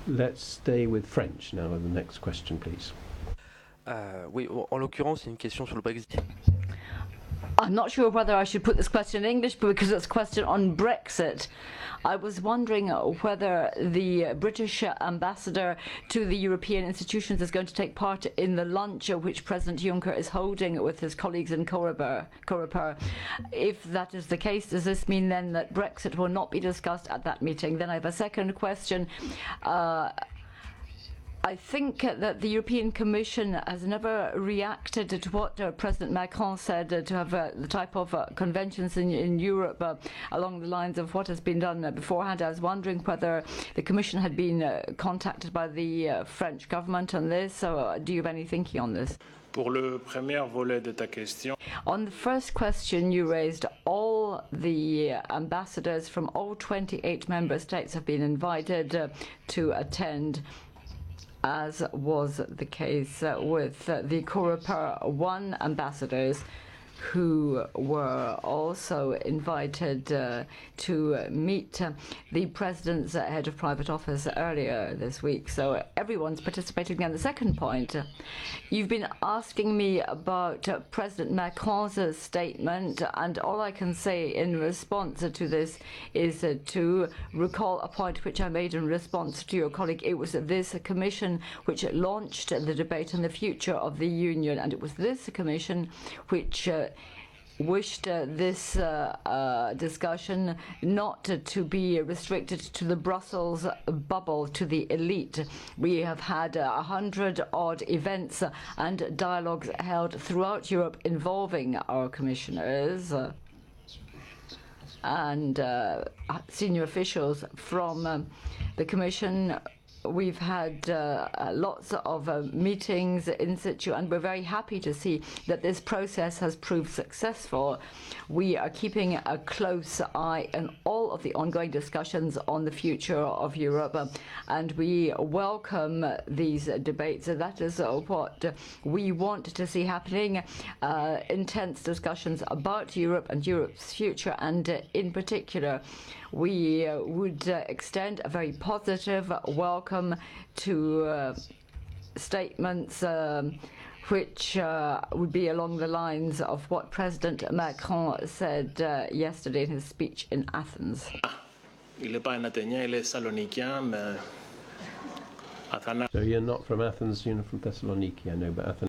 Let's stay with French now. The next question, please. Oui, en l'occurrence, c'est une question sur le Brexit. I'm not sure whether I should put this question in English, but because it's a question on Brexit. I was wondering whether the British ambassador to the European institutions is going to take part in the lunch which President Juncker is holding with his colleagues in Coreper. If that is the case, does this mean then that Brexit will not be discussed at that meeting? Then I have a second question. I think that the European Commission has never reacted to what President Macron said, to have the type of conventions in Europe along the lines of what has been done beforehand. I was wondering whether the Commission had been contacted by the French government on this, so do you have any thinking on this? Pour le premier volet de ta question. On the first question you raised, all the ambassadors from all 28 member states have been invited to attend, as was the case with the Coreper 1 ambassadors, who were also invited to meet the President's head of private office earlier this week. So everyone's participating. And the second point, you've been asking me about President Macron's statement, and all I can say in response to this is to recall a point which I made in response to your colleague. It was this commission which launched the debate on the future of the Union, and it was this commission which wished this discussion not to be restricted to the Brussels bubble, to the elite. We have had 100-odd events and dialogues held throughout Europe involving our commissioners and senior officials from the Commission. We've had lots of meetings in situ, and we're very happy to see that this process has proved successful. We are keeping a close eye on all of the ongoing discussions on the future of Europe, and we welcome these debates. That is what we want to see happening, intense discussions about Europe and Europe's future, and in particular, we would extend a very positive welcome to statements which would be along the lines of what President Macron said yesterday in his speech in Athens. So you're not from Athens, you're from Thessaloniki, I know, but Athens.